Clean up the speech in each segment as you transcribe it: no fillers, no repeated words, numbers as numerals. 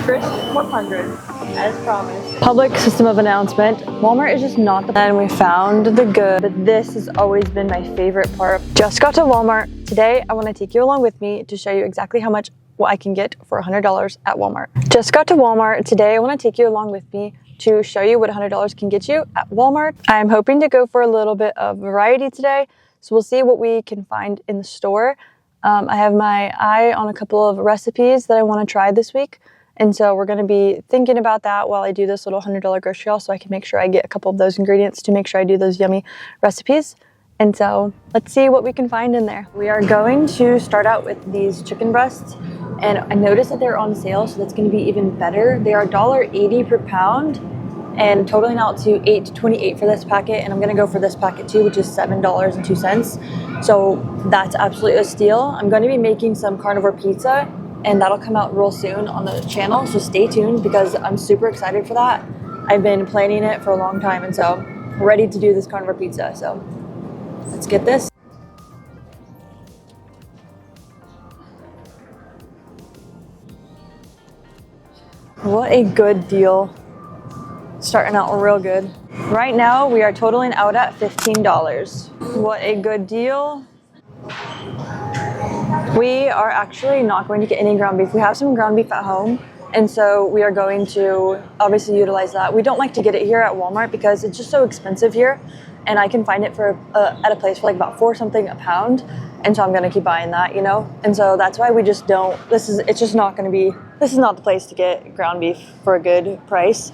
crisp 100, as promised. Public system of announcement. Walmart is just not the... And we found the good, but this has always been my favorite part. Just got to Walmart. Today, I want to take you along with me to show you exactly how much I can get for $100 at Walmart. Just got to Walmart. Today, I want to take you along with me to show you what $100 can get you at Walmart. I'm hoping to go for a little bit of variety today, so we'll see what we can find in the store. I have my eye on a couple of recipes that I want to try this week, and so we're going to be thinking about that while I do this little $100 grocery haul, so I can make sure I get a couple of those ingredients to make sure I do those yummy recipes. And so let's see what we can find in there. We are going to start out with these chicken breasts, and I noticed that they're on sale, so that's going to be even better. They are $1.80 per pound and totaling out to $8.28 for this packet, and I'm going to go for this packet too, which is $7.02. So that's absolutely a steal. I'm going to be making some carnivore pizza, and that'll come out real soon on the channel, so stay tuned because I'm super excited for that. I've been planning it for a long time, and so I'm ready to do this carnivore pizza. So let's get this. What a good deal. Starting out real good. Right now, we are totaling out at $15. What a good deal. We are actually not going to get any ground beef. We have some ground beef at home, and so we are going to obviously utilize that. We don't like to get it here at Walmart because it's just so expensive here, and I can find it for at a place for like about $4 something a pound, and so I'm gonna keep buying that, you know? And so that's why we just don't, this is not the place to get ground beef for a good price.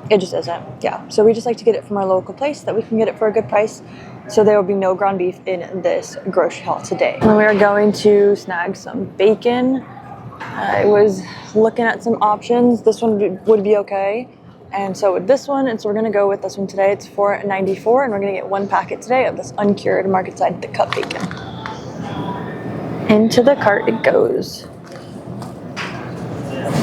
It just isn't, yeah. So we just like to get it from our local place that we can get it for a good price. So there will be no ground beef in this grocery haul today. And we are going to snag some bacon. I was looking at some options. This one would be okay. And so with this one, and so we're gonna go with this one today. It's $4.94, and we're gonna get one packet today of this uncured market side thick cut bacon. Into the cart it goes.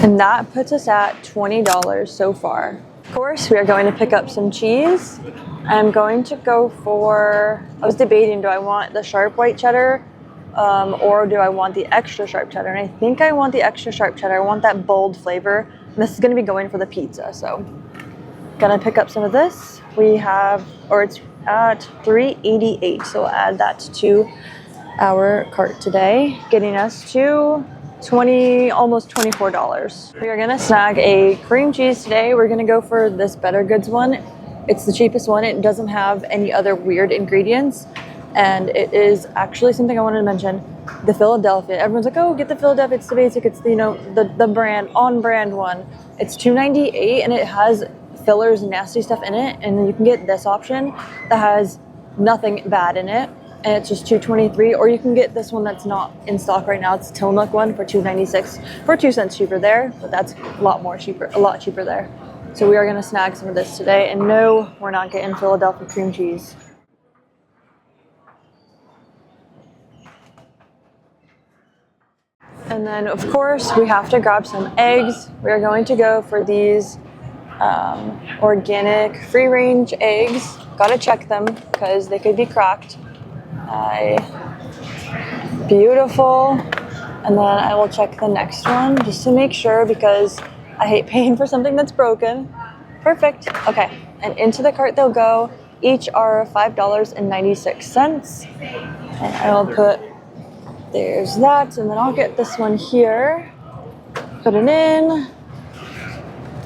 And that puts us at $20 so far. Of course, we are going to pick up some cheese. I'm going to go for, I was debating, do I want the sharp white cheddar or do I want the extra sharp cheddar? And I think I want the extra sharp cheddar. I want that bold flavor. And this is going to be going for the pizza, so gonna pick up some of this. We have, or it's at $3.88, so we'll add that to our cart today, getting us to almost $24. We are gonna snag a cream cheese today. We're gonna go for this Better Goods one. It's the cheapest one. It doesn't have any other weird ingredients, and it is actually something I wanted to mention. The Philadelphia. Everyone's like, oh, get the Philadelphia. It's the basic. It's the, you know, the brand, on brand one. It's $2.98, and it has fillers and nasty stuff in it. And then you can get this option that has nothing bad in it, and it's just $2.23. Or you can get this one that's not in stock right now. It's the Tillamook one for $2.96, for 2 cents cheaper there, but that's a lot cheaper there. So we are gonna snag some of this today, and no, we're not getting Philadelphia cream cheese. And then, of course, we have to grab some eggs. We are going to go for these organic free-range eggs. Gotta check them because they could be cracked. Beautiful. And then I will check the next one just to make sure because I hate paying for something that's broken. Perfect. Okay. And into the cart they'll go. Each are $5.96. And I will put, there's that, and then I'll get this one here, put it in,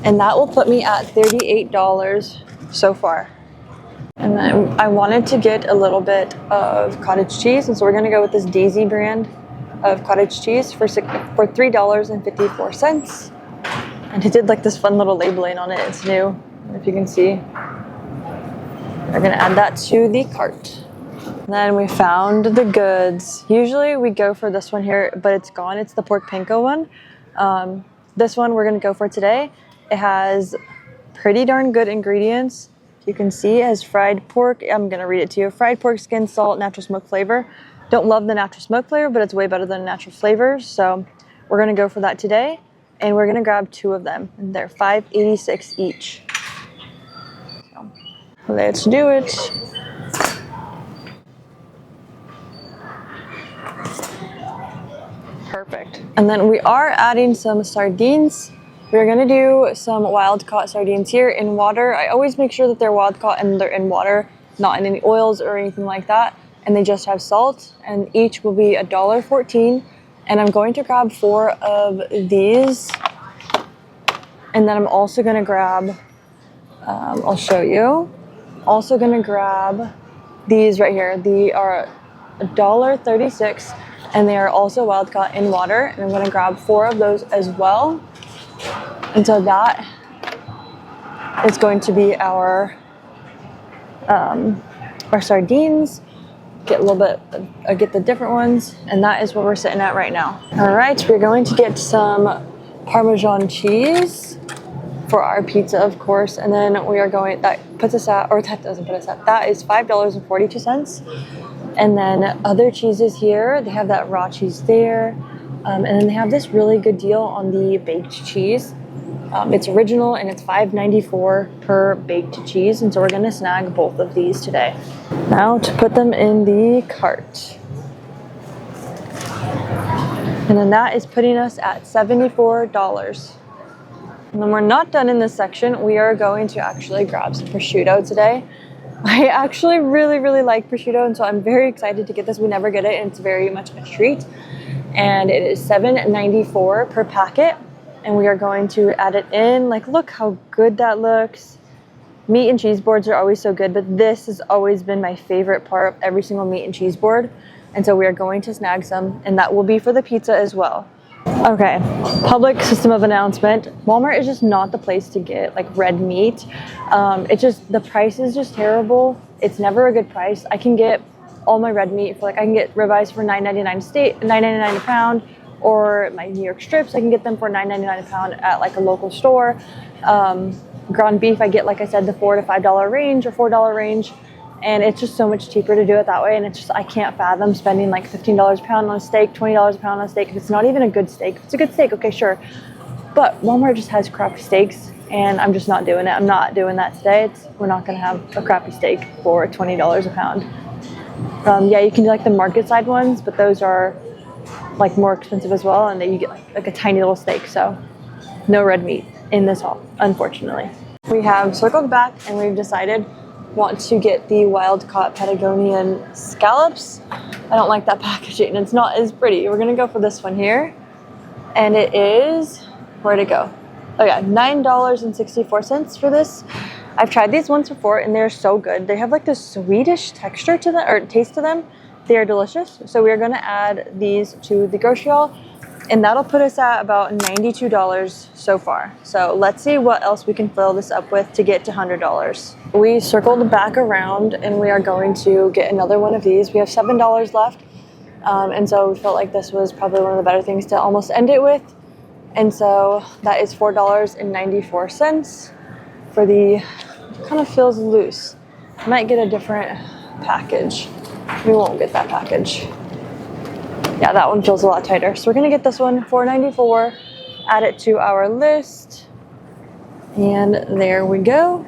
and that will put me at $38 so far. And then I wanted to get a little bit of cottage cheese, and so we're gonna go with this Daisy brand of cottage cheese for $3.54. And it did like this fun little labeling on it. It's new, if you can see. We're gonna add that to the cart. And then we found the goods. Usually we go for this one here, but it's gone. It's the pork panko one. This one we're gonna go for today. It has pretty darn good ingredients. You can see it has fried pork. I'm gonna read it to you. Fried pork, skin, salt, natural smoke flavor. Don't love the natural smoke flavor, but it's way better than natural flavors. So we're gonna go for that today. And we're gonna grab 2 of them. And they're $5.86 each. So let's do it. Perfect. Perfect. And then we are adding some sardines. We're gonna do some wild caught sardines here in water. I always make sure that they're wild caught and they're in water, not in any oils or anything like that. And they just have salt, and each will be $1.14. And I'm going to grab 4 of these. And then I'm also gonna grab, I'll show you. Also gonna grab these right here. They are $1.36, and they are also wild caught in water. And I'm gonna grab 4 of those as well. And so that is going to be our sardines. Get a little bit, get the different ones, and that is what we're sitting at right now. All right, we're going to get some Parmesan cheese for our pizza, of course, and then we are going, that puts us at, or that doesn't put us at, that is $5.42. And then other cheeses here, they have that raw cheese there, and then they have this really good deal on the baked cheese. It's original and it's $5.94 per baked cheese, and so we're gonna snag both of these today. Now to put them in the cart. And then that is putting us at $74. And then we're not done in this section. We are going to actually grab some prosciutto today. I actually really like prosciutto, and so I'm very excited to get this. We never get it, and it's very much a treat. And it is $7.94 per packet. And we are going to add it in. Like, look how good that looks. Meat and cheese boards are always so good, but this has always been my favorite part of every single meat and cheese board. And so we are going to snag some, and that will be for the pizza as well. Okay, public system of announcement. Walmart is just not the place to get like red meat. It's just, the price is just terrible. It's never a good price. I can get all my red meat for, like, I can get ribeyes for $9.99 a pound, or my New York strips, I can get them for $9.99 a pound at like a local store. Ground beef, I get, like I said, the $4 to $5 range or $4 range, and it's just so much cheaper to do it that way. And it's just, I can't fathom spending like $15 a pound on a steak, $20 a pound on a steak if it's not even a good steak. If it's a good steak, okay, sure, but Walmart just has crappy steaks, and I'm just not doing it. I'm not doing that today. We're not gonna have a crappy steak for $20 a pound. Yeah, you can do like the market side ones, but those are like more expensive as well, and then you get like a tiny little steak. So no red meat in this haul, unfortunately. We have circled back and we've decided want to get the wild caught Patagonian scallops. I don't like that packaging, it's not as pretty. We're gonna go for this one here, and it is, where'd it go? Oh yeah, $9.64 for this. I've tried these once before and they're so good. They have like this sweetish texture to them, or taste to them. They are delicious. So we are going to add these to the grocery haul, and that'll put us at about $92 so far. So let's see what else we can fill this up with to get to $100. We circled back around and we are going to get another one of these. We have $7 left, and so we felt like this was probably one of the better things to almost end it with. And so that is $4.94 for the, kind of feels loose. I might get a different package. We won't get that package. Yeah, that one feels a lot tighter. So we're gonna get this one, $4.94, add it to our list, and there we go.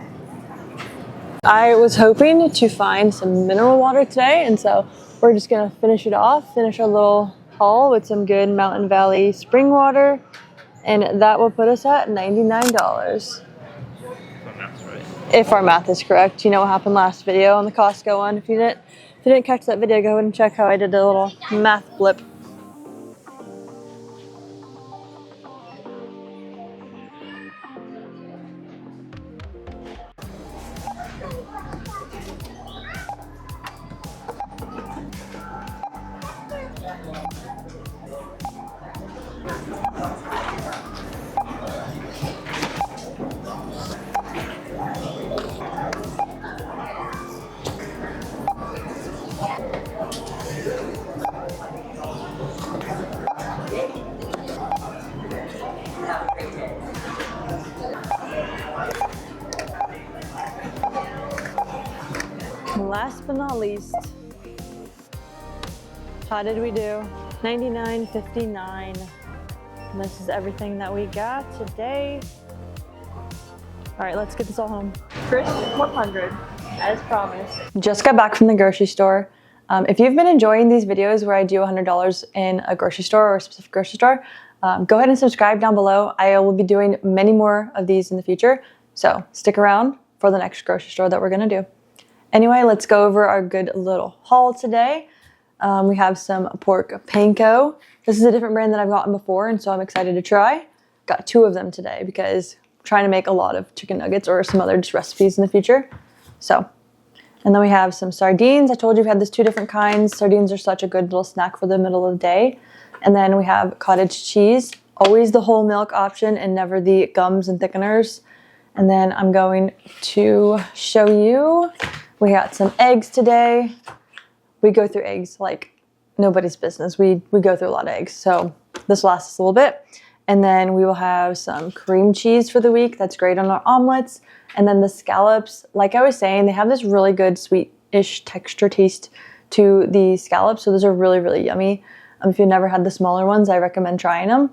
I was hoping to find some mineral water today, and so we're just gonna finish it off, finish our little haul with some good Mountain Valley spring water, and that will put us at $99. If our math is correct. You know what happened last video on the Costco one. If you didn't catch that video, go ahead and check how I did a little math blip. Last but not least, how did we do? $99.59. And this is everything that we got today. All right, let's get this all home. First 100, as promised. Just got back from the grocery store. If you've been enjoying these videos where I do $100 in a grocery store or a specific grocery store, go ahead and subscribe down below. I will be doing many more of these in the future, so stick around for the next grocery store that we're gonna do. Anyway, let's go over our good little haul today. We have some pork panko. This is a different brand that I've gotten before, and so I'm excited to try. Got 2 of them today because I'm trying to make a lot of chicken nuggets or some other just recipes in the future. So. And then we have some sardines. I told you we had these 2 different kinds. Sardines are such a good little snack for the middle of the day. And then we have cottage cheese, always the whole milk option and never the gums and thickeners. And then I'm going to show you, we got some eggs today. We go through eggs like nobody's business. We go through a lot of eggs, so this lasts us a little bit. And then we will have some cream cheese for the week. That's great on our omelets. And then the scallops, like I was saying, they have this really good sweet-ish texture taste to the scallops. So those are really, really yummy. If you've never had the smaller ones, I recommend trying them.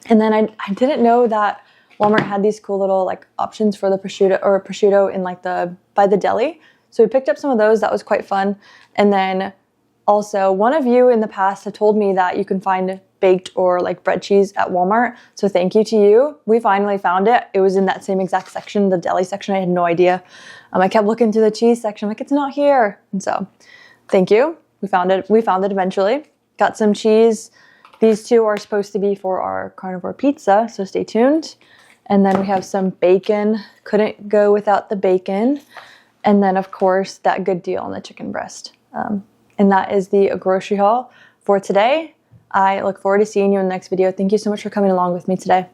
And then I didn't know that Walmart had these cool little like options for the prosciutto in like by the deli. So we picked up some of those. That was quite fun. And then also one of you in the past had told me that you can find baked or like bread cheese at Walmart. So thank you to you. We finally found it. It was in that same exact section, the deli section. I had no idea. I kept looking through the cheese section. I'm like, it's not here. And so thank you. We found it. We found it eventually. Got some cheese. These 2 are supposed to be for our carnivore pizza. So stay tuned. And then we have some bacon. Couldn't go without the bacon. And then of course that good deal on the chicken breast. And that is the grocery haul for today. I look forward to seeing you in the next video. Thank you so much for coming along with me today.